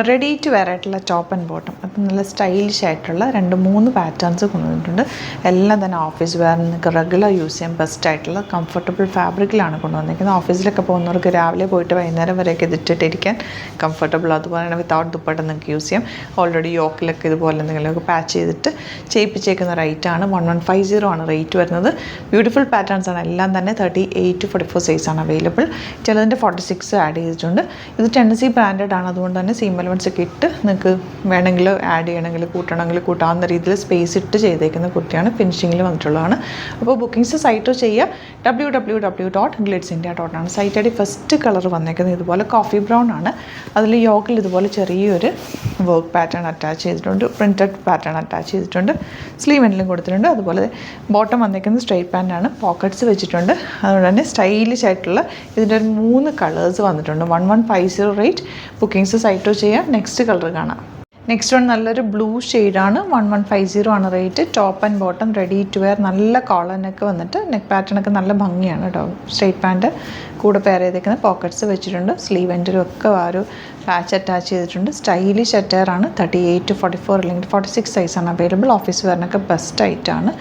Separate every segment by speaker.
Speaker 1: Ready to wear ആയിട്ടുള്ള top and bottom. അപ്പം നല്ല സ്റ്റൈലിഷ് ആയിട്ടുള്ള 2-3 പാറ്റേൺസ് കൊണ്ടുവന്നിട്ടുണ്ട്. എല്ലാം തന്നെ ഓഫീസ് വെയർ, നിങ്ങൾക്ക് റെഗുലർ യൂസ് ചെയ്യാൻ ബെസ്റ്റ് ആയിട്ടുള്ള കംഫർട്ടബിൾ ഫാബ്രിക്കിലാണ് കൊണ്ടുവന്നിരിക്കുന്നത്. ഓഫീസിലൊക്കെ പോകുന്നവർക്ക് രാവിലെ പോയിട്ട് വൈകുന്നേരം വരെയൊക്കെ ഇതിട്ടിട്ടിരിക്കാൻ കംഫർട്ടബിൾ. അതുപോലെ തന്നെ വിത്തൗട്ട് ദുപ്പട്ട നിങ്ങൾക്ക് യൂസ് ചെയ്യാം. ഓൾറെഡി യോക്കിലൊക്കെ ഇതുപോലെ എന്തെങ്കിലുമൊക്കെ പാച്ച് ചെയ്തിട്ട് ചെയ്യിപ്പിച്ചേക്കുന്ന റേറ്റാണ്. 1150 ആണ് റേറ്റ് വരുന്നത്. ബ്യൂട്ടിഫുൾ പാറ്റേൺസ് ആണ്. എല്ലാം തന്നെ 38 to 44 സൈസാണ് അവൈലബിൾ. ചിലതിൻ്റെ 46 ആഡ് ചെയ്തിട്ടുണ്ട്. ഇത് ടെന്നസി ബ്രാൻഡഡ് ആണ്. അതുകൊണ്ട് തന്നെ സീം എലമെൻറ്റ്സ് ഒക്കെ ഇട്ട് നിങ്ങൾക്ക് വേണമെങ്കിൽ ആഡ് ചെയ്യണമെങ്കിൽ കൂട്ടണമെങ്കിൽ കൂട്ടാവുന്ന രീതിയിൽ സ്പേസ് ഇട്ട് ചെയ്തേക്കുന്ന കുർത്തിയാണ്. ഫിനിഷിങ്ങിൽ വന്നിട്ടുള്ളതാണ്. അപ്പോൾ ബുക്കിംഗ്സ് സൈറ്റ് ചെയ്യുക www.glitzindia.com ആണ്. Site I D first colour വന്നേക്കുന്നത് ഇതുപോലെ കോഫി ബ്രൗൺ ആണ്. അതിൽ യോക്കിൽ ഇതുപോലെ ചെറിയൊരു വർക്ക് പാറ്റേൺ അറ്റാച്ച് ചെയ്തിട്ടുണ്ട്. പ്രിൻറ്റഡ് പാറ്റേൺ അറ്റാച്ച് ചെയ്തിട്ടുണ്ട്. സ്ലീവ് എൻഡിലും കൊടുത്തിട്ടുണ്ട്. അതുപോലെ ബോട്ടം വന്നേക്കുന്നത് സ്ട്രെയിറ്റ് പാൻ്റാണ്. പോക്കറ്റ്സ് വെച്ചിട്ടുണ്ട്. അതുകൊണ്ട് തന്നെ സ്റ്റൈലിഷ് ആയിട്ടുള്ള ഇതിൻ്റെ ഒരു 3 കളേഴ്സ് വന്നിട്ടുണ്ട്. 1150 റേറ്റ്. ബുക്കിംഗ്സ് സൈറ്റ് ചെയ്യാം. നെക്സ്റ്റ് കളർ കാണാം. നെക്സ്റ്റ് വൺ നല്ലൊരു ബ്ലൂ ഷെയ്ഡാണ്. 1150 ആണ് rate. Top and bottom ready to wear. നല്ല കോളർ നെക്ക് വന്നിട്ട് നെക്ക് പാറ്റേണൊക്കെ നല്ല ഭംഗിയാണ് കേട്ടോ. സ്ട്രെയിറ്റ് പാൻറ്റ് കൂടെ പെയർ ചെയ്തേക്കുന്ന പോക്കറ്റ്സ് വെച്ചിട്ടുണ്ട്. സ്ലീവ് എൻഡിലും ഒക്കെ ആ ഒരു പാച്ച് അറ്റാച്ച് ചെയ്തിട്ടുണ്ട്. സ്റ്റൈലിഷ് അറ്റയറാണ്. 38 to 44 അല്ലെങ്കിൽ 46 സൈസാണ് അവൈലബിൾ. ഓഫീസ് വെയറിനൊക്കെ ബെസ്റ്റ് ആയിട്ടാണ്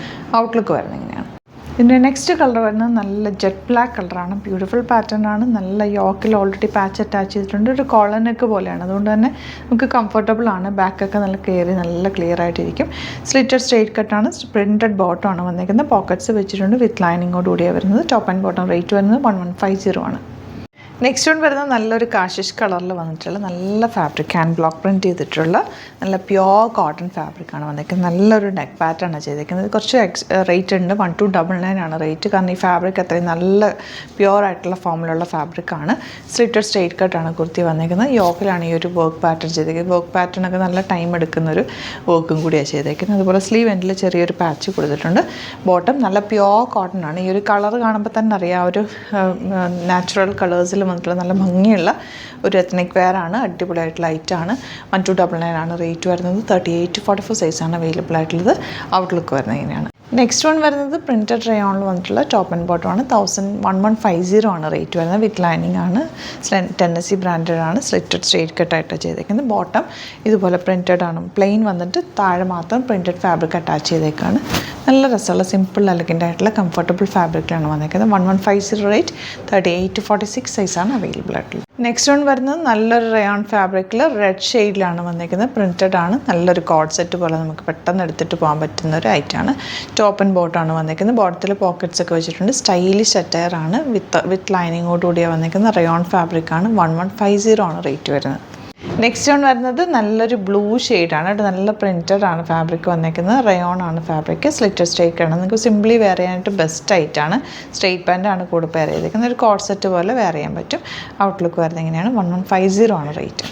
Speaker 1: ഔട്ട്ലുക്ക് വരുന്നത്. ഇങ്ങനെയാണ്. ഇതിൻ്റെ നെക്സ്റ്റ് കളർ വരുന്നത് നല്ല ജെറ്റ് ബ്ലാക്ക് കളറാണ്. ബ്യൂട്ടിഫുൾ പാറ്റേൺ ആണ്. നല്ല യോക്കിൽ ഓൾറെഡി പാച്ച് അറ്റാച്ച് ചെയ്തിട്ടുണ്ട്. ഒരു കോളർ നെക്ക് പോലെയാണ്. അതുകൊണ്ട് തന്നെ നമുക്ക് കംഫർട്ടബിൾ ആണ്. ബാക്കൊക്കെ നല്ല കയറി നല്ല ക്ലിയർ ആയിട്ടിരിക്കും. സ്ലിറ്റഡ് സ്ട്രെയിറ്റ് കട്ടാണ്. പ്രിൻറ്റഡ് ബോട്ടം ആണ് വന്നിരിക്കുന്നത്. പോക്കറ്റ്സ് വെച്ചിട്ടുണ്ട്. വിത്ത് ലൈനിങ്ങോട് കൂടിയാണ് വരുന്നത്. ടോപ്പ് ആൻഡ് ബോട്ടം റേറ്റ് വരുന്നത് 1150 ആണ്. നെക്സ്റ്റ് വൺ വരുന്നത് നല്ലൊരു കാഷിഷ് കളറിൽ വന്നിട്ടുള്ള നല്ല ഫാബ്രിക്, ഹാൻഡ് ബ്ലോക്ക് പ്രിൻറ്റ് ചെയ്തിട്ടുള്ള നല്ല പ്യോർ കോട്ടൺ ഫാബ്രിക്കാണ് വന്നിരിക്കുന്നത്. നല്ലൊരു നെക്ക് പാറ്റേൺ ആണ് ചെയ്തിരിക്കുന്നത്. കുറച്ച് റേറ്റ് ഉണ്ട്. 1299 ആണ് റേറ്റ്. കാരണം ഈ ഫാബ്രിക് അത്രയും നല്ല പ്യോർ ആയിട്ടുള്ള ഫോമിലുള്ള ഫാബ്രിക്കാണ്. സ്ലിറ്റഡ് സ്ട്രെയിറ്റ് കട്ടാണ് കുർത്തി വന്നിരിക്കുന്നത്. യോക്കിലാണ് ഈ ഒരു വർക്ക് പാറ്റേൺ ചെയ്തിരിക്കുന്നത്. വർക്ക് പാറ്റേൺ ഒക്കെ നല്ല ടൈം എടുക്കുന്നൊരു വർക്കും കൂടിയാണ് ചെയ്തിരിക്കുന്നത്. അതുപോലെ സ്ലീവ് എൻഡിൽ ചെറിയൊരു പാച്ച് കൊടുത്തിട്ടുണ്ട്. ബോട്ടം നല്ല പ്യോർ കോട്ടൺ ആണ്. ഈ ഒരു കളർ കാണുമ്പോൾ തന്നെ അറിയാം. ഒരു നാച്ചുറൽ കളേഴ്സിൽ വന്നിട്ടുള്ള നല്ല ഭംഗിയുള്ള ഒരു എത്നിക് വെയർ ആണ്. അടിപൊളിയായിട്ട് ലൈറ്റാണ്. 1299 ആണ് റേറ്റ് വരുന്നത്. 38 to 44 സൈസാണ് അവൈലബിൾ ആയിട്ടുള്ളത്. ഔട്ട്ലുക്ക് വരുന്നത് ഇങ്ങനെയാണ്. നെക്സ്റ്റ് വൺ വരുന്നത് പ്രിൻറ്റഡ് റയോണിൽ വന്നിട്ടുള്ള ടോപ്പ് ആൻഡ് ബോട്ടം ആണ്. 1150 ആണ് റേറ്റ് വരുന്നത്. വിത്ത് ലൈനിങ് ആണ്. ടെന്നസി ബ്രാൻഡഡ് ആണ്. സ്ലിറ്റഡ് സ്ട്രെയിറ്റ് കട്ടായിട്ട് ചെയ്തേക്കുന്നത്. ബോട്ടം ഇതുപോലെ പ്രിൻറ്റഡ് ആണ്. പ്ലെയിൻ വന്നിട്ട് താഴെ മാത്രം പ്രിൻറ്റഡ് ഫാബ്രിക് അറ്റാച്ച് ചെയ്തേക്കാണ്. നല്ല രസമുള്ള സിമ്പിൾ എലഗൻ്റ് ആയിട്ടുള്ള കംഫർട്ടബിൾ ഫാബ്രിക്കിലാണ് വന്നിരിക്കുന്നത്. 1150 റേറ്റ്. 38 to 46 സൈസാണ് അവൈലബിൾ ആയിട്ടുള്ളത്. നെക്സ്റ്റ് വൺ വരുന്നത് നല്ലൊരു റയോൺ ഫാബ്രിക്കിൽ റെഡ് ഷെയ്ഡിലാണ് വന്നിരിക്കുന്നത്. പ്രിൻറ്റഡ് ആണ്. നല്ലൊരു കോഡ് സെറ്റ് പോലെ നമുക്ക് പെട്ടെന്ന് എടുത്തിട്ട് പോകാൻ പറ്റുന്ന ഒരു ഐറ്റാണ്. ടോപ്പ് ആൻഡ് ബോട്ടമാണ് വന്നിരിക്കുന്നത്. ബോട്ടത്തിൽ പോക്കറ്റ്സ് ഒക്കെ വെച്ചിട്ടുണ്ട്. സ്റ്റൈലിഷ് അറ്റയർ ആണ്. വിത്ത് ലൈനിങ്ങോട് കൂടിയാണ് വന്നിരിക്കുന്നത്. റയോൺ ഫാബ്രിക്കാണ്. 1150 ആണ് റേറ്റ് വരുന്നത്. നെക്സ്റ്റ് വൺ വരുന്നത് നല്ലൊരു ബ്ലൂ ഷെയ്ഡാണ്. നല്ല പ്രിൻറ്റഡ് ആണ് ഫാബ്രിക് വന്നിരിക്കുന്നത്. റയോൺ ആണ് ഫാബ്രിക്. സ്ലിറ്റഡ് സ്ട്രെയിറ്റ് ആണ്. നിങ്ങൾക്ക് സിംപ്ലി വെയർ ചെയ്യാനായിട്ട് ബെസ്റ്റ് ആയിട്ടാണ്. സ്ട്രെയിറ്റ് പാൻ്റാണ് കൂടെ പെയർ ചെയ്തിരിക്കുന്നത്. ഒരു കോഡ് സെറ്റ് പോലെ വെയർ ചെയ്യാൻ പറ്റും. ഔട്ട്ലുക്ക് വരുന്നത് ഇങ്ങനെയാണ്. 1150 ആണ് റേറ്റ്.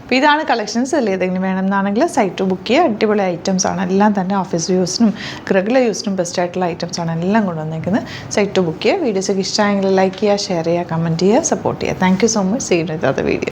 Speaker 1: അപ്പോൾ ഇതാണ് കളക്ഷൻസ്. അതിൽ ഏതെങ്കിലും വേണമെന്നാണെങ്കിൽ സൈറ്റ് ബുക്ക് ചെയ്യുക. അടിപൊളി ഐറ്റംസ് ആണ്. എല്ലാം തന്നെ ഓഫീസ് യൂസിനും റെഗുലർ യൂസിനും ബെസ്റ്റ് ആയിട്ടുള്ള ഐറ്റംസ് ആണ് എല്ലാം കൊണ്ടുവന്നിരിക്കുന്നത്. സൈറ്റ് ബുക്ക് ചെയ്യുക. വീഡിയോസൊക്കെ ഇഷ്ടമായെങ്കിൽ ലൈക്ക് ചെയ്യുക, ഷെയർ ചെയ്യുക, കമൻറ്റ് ചെയ്യുക, സപ്പോർട്ട് ചെയ്യുക. Thank you so much. See you with other video.